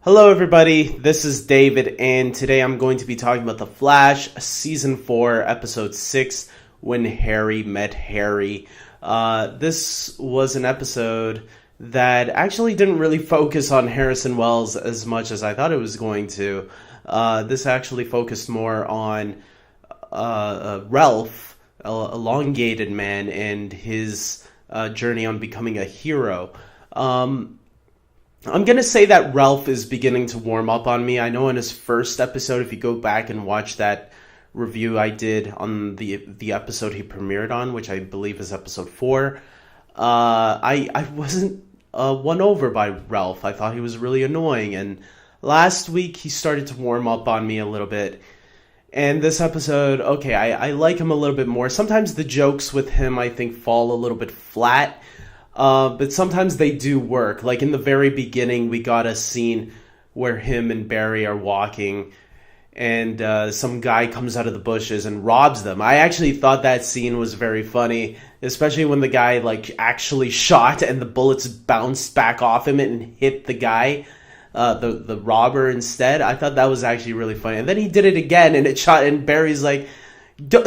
Hello everybody, this is David, and today I'm going to be talking about The Flash, Season 4, Episode 6, When Harry Met Harry. This was an episode that actually didn't really focus on Harrison Wells as much as I thought it was going to. This actually focused more on Ralph, elongated man, and his journey on becoming a hero. I'm going to say that Ralph is beginning to warm up on me. I know in his first episode, if you go back and watch that review I did on the episode he premiered on, which I believe is episode 4, I wasn't won over by Ralph. I thought he was really annoying, and last week he started to warm up on me a little bit. And this episode, okay, I like him a little bit more. Sometimes the jokes with him, I think, fall a little bit flat. But sometimes they do work. Like in the very beginning, we got a scene where him and Barry are walking, and some guy comes out of the bushes and robs them. I actually thought that scene was very funny, especially when the guy actually shot and the bullets bounced back off him and hit the guy, the robber instead. I thought that was actually really funny. And then he did it again, and it shot, and Barry's like,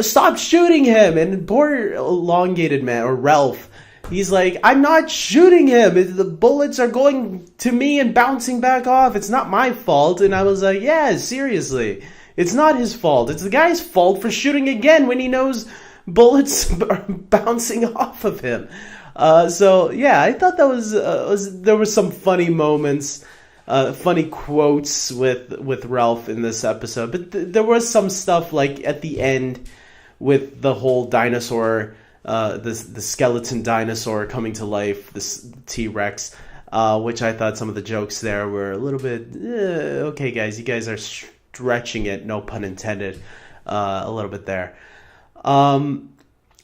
"Stop shooting him!" And poor elongated man, or Ralph, he's like, "I'm not shooting him. The bullets are going to me and bouncing back off. It's not my fault." And I was like, yeah, seriously. It's not his fault. It's the guy's fault for shooting again when he knows bullets are bouncing off of him. So, yeah, I thought that there were some funny moments, funny quotes with Ralph in this episode. But there was some stuff like at the end with the whole dinosaur, the skeleton dinosaur coming to life, this T-Rex, which I thought some of the jokes there were a little bit, okay guys, you guys are stretching it, no pun intended, a little bit there.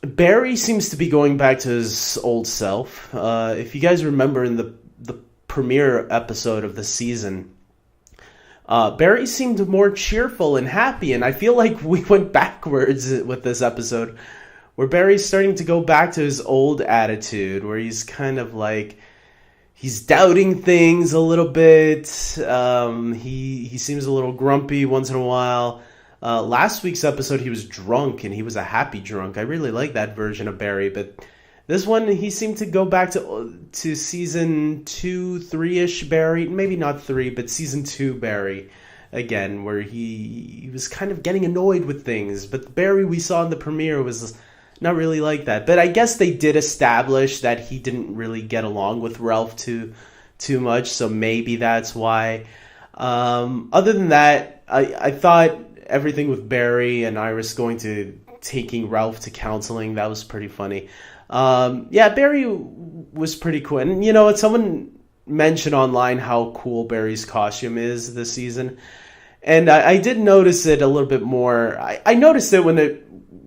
Barry seems to be going back to his old self. If you guys remember in the premiere episode of the season, Barry seemed more cheerful and happy, and I feel like we went backwards with this episode, where Barry's starting to go back to his old attitude, where he's kind of like, he's doubting things a little bit. He seems a little grumpy once in a while. Last week's episode, he was drunk, and he was a happy drunk. I really like that version of Barry, but this one, he seemed to go back to season 2, 3-ish Barry. Maybe not 3, but season 2 Barry again, where he was kind of getting annoyed with things. But the Barry we saw in the premiere was not really like that. But I guess they did establish that he didn't really get along with Ralph too much, so maybe that's why. Other than that, I thought everything with Barry and Iris taking Ralph to counseling, that was pretty funny. Yeah, Barry was pretty cool. And someone mentioned online how cool Barry's costume is this season. And I did notice it a little bit more. I noticed it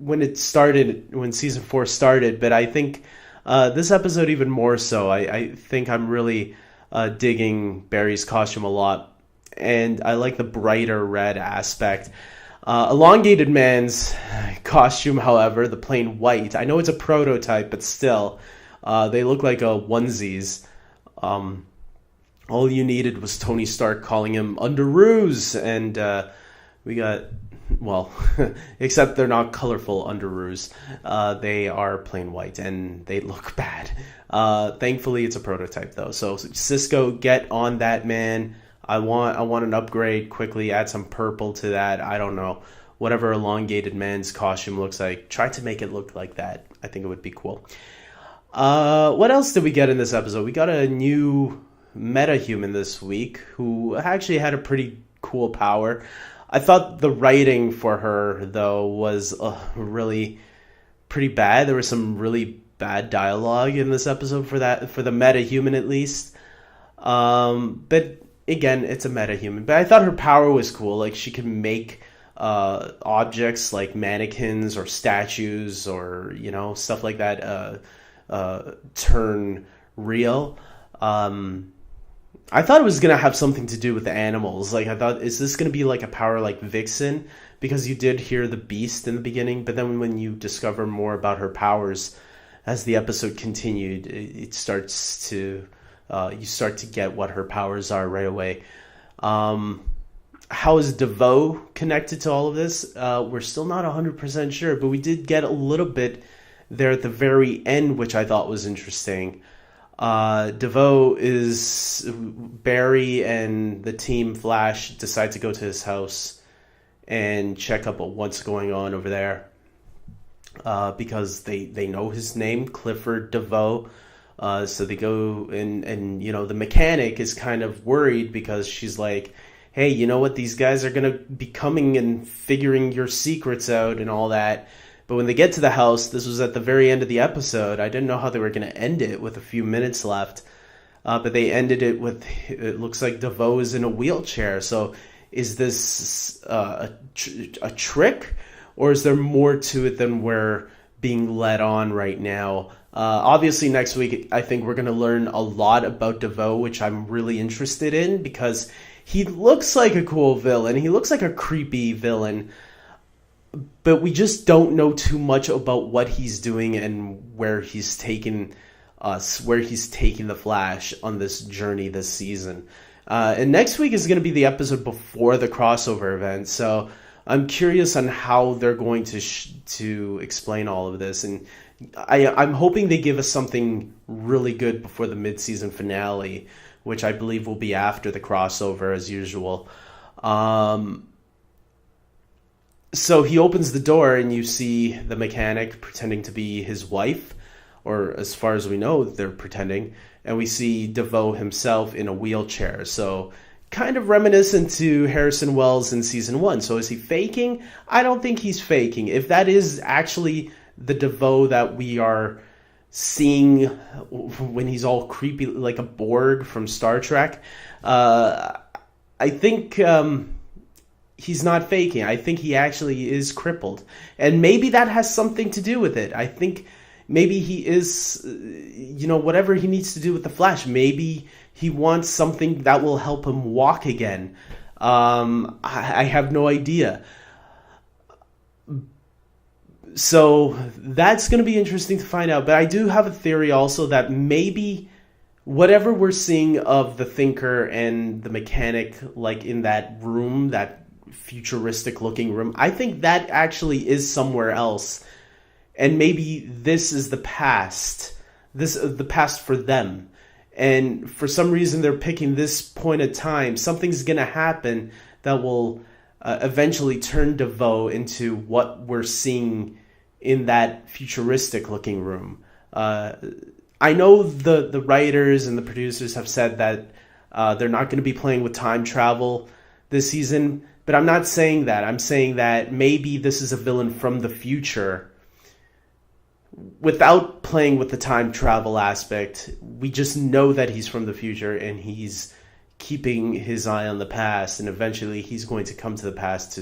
when season 4 started, but I think this episode even more so. I think I'm really digging Barry's costume a lot, and I like the brighter red aspect. Elongated man's costume, however, the plain white, I know it's a prototype, but still, they look like onesies. All you needed was Tony Stark calling him Underoos, and we got, well, except they're not colorful Underoos. They are plain white, and they look bad. Thankfully, it's a prototype, though. So, Cisco, get on that, man. I want an upgrade quickly. Add some purple to that. I don't know. Whatever elongated man's costume looks like, try to make it look like that. I think it would be cool. What else did we get in this episode? We got a new metahuman this week who actually had a pretty cool power. I thought the writing for her, though, was really pretty bad. There was some really bad dialogue in this episode for the metahuman at least. But again, it's a metahuman. But I thought her power was cool. Like, she could make objects like mannequins or statues or, stuff like that turn real. I thought it was going to have something to do with the animals. Like, I thought, is this going to be like a power like Vixen? Because you did hear the beast in the beginning, but then when you discover more about her powers as the episode continued, it starts to you start to get what her powers are right away. How is DeVoe connected to all of this? We're still not 100% sure, but we did get a little bit there at the very end, which I thought was interesting. DeVoe is Barry and the team Flash decide to go to his house and check up on what's going on over there, because they know his name, Clifford DeVoe. So they go and the mechanic is kind of worried because she's like, hey, you know what? These guys are going to be coming and figuring your secrets out and all that. But when they get to the house, this was at the very end of the episode. I didn't know how they were going to end it with a few minutes left. But they ended it with, it looks like DeVoe is in a wheelchair. So is this a trick? Or is there more to it than we're being led on right now? Obviously, next week, I think we're going to learn a lot about DeVoe, which I'm really interested in because he looks like a cool villain. He looks like a creepy villain. But we just don't know too much about what he's doing and where he's taking us, where he's taking the Flash on this journey this season. And next week is going to be the episode before the crossover event. So I'm curious on how they're going to explain all of this. And I'm hoping they give us something really good before the mid-season finale, which I believe will be after the crossover as usual. So he opens the door and you see the mechanic pretending to be his wife, or as far as we know, they're pretending. And we see DeVoe himself in a wheelchair. So kind of reminiscent to Harrison Wells in season 1. So is he faking? I don't think he's faking. If that is actually the DeVoe that we are seeing when he's all creepy like a Borg from Star Trek, I think he's not faking. I think he actually is crippled. And maybe that has something to do with it. I think maybe he is, whatever he needs to do with the Flash, maybe he wants something that will help him walk again. I have no idea. So that's going to be interesting to find out. But I do have a theory also that maybe whatever we're seeing of the Thinker and the mechanic, like in that room, that futuristic looking room, I think that actually is somewhere else. And maybe this is the past. This is the past for them. And for some reason they're picking this point of time. Something's going to happen that will eventually turn DeVoe into what we're seeing in that futuristic looking room. I know the writers and the producers have said that they're not going to be playing with time travel this season, but I'm not saying that. I'm saying that maybe this is a villain from the future. Without playing with the time travel aspect, we just know that he's from the future and he's keeping his eye on the past, and eventually he's going to come to the past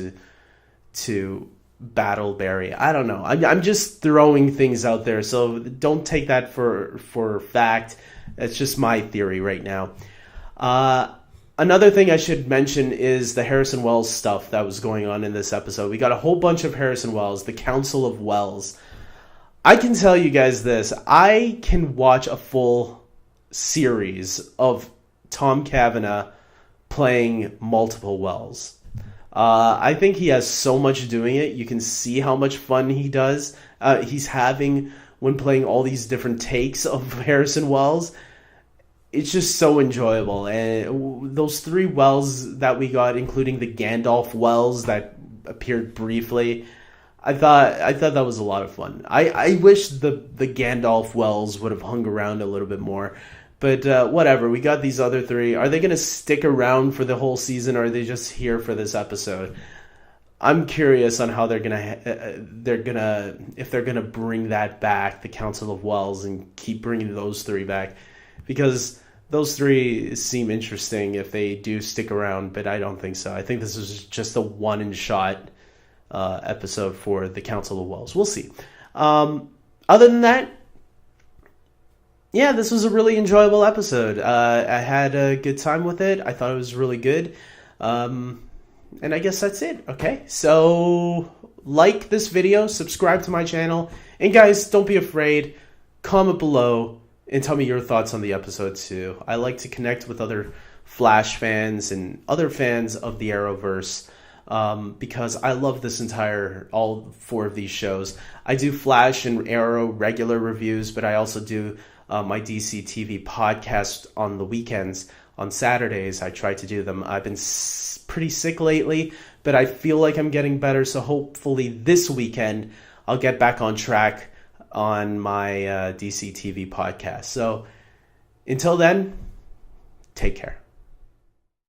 to battle Barry. I don't know. I'm just throwing things out there, so don't take that for fact. That's just my theory right now. Another thing I should mention is the Harrison Wells stuff that was going on in this episode. We got a whole bunch of Harrison Wells, the Council of Wells. I can tell you guys this. I can watch a full series of Tom Cavanagh playing multiple Wells. I think he has so much doing it. You can see how much fun he's having when playing all these different takes of Harrison Wells. It's just so enjoyable. And those 3 Wells that we got, including the Gandalf Wells that appeared briefly, I thought that was a lot of fun. I wish the Gandalf Wells would have hung around a little bit more. But whatever, we got these other 3. Are they going to stick around for the whole season, or are they just here for this episode? I'm curious on how if they're gonna bring that back, the Council of Wells, and keep bringing those 3 back, because those 3 seem interesting if they do stick around. But I don't think so. I think this is just a one-shot episode for the Council of Wells. We'll see. Other than that, yeah, this was a really enjoyable episode. I had a good time with it. I thought it was really good. And I guess that's it. Okay, so like this video, subscribe to my channel, and guys, don't be afraid. Comment below and tell me your thoughts on the episode too. I like to connect with other Flash fans and other fans of the Arrowverse, because I love all 4 of these shows. I do Flash and Arrow regular reviews, but I also do my DC TV podcast on the weekends. On Saturdays, I try to do them. I've been pretty sick lately, but I feel like I'm getting better, so hopefully this weekend I'll get back on track on my DC TV podcast. So until then, take care.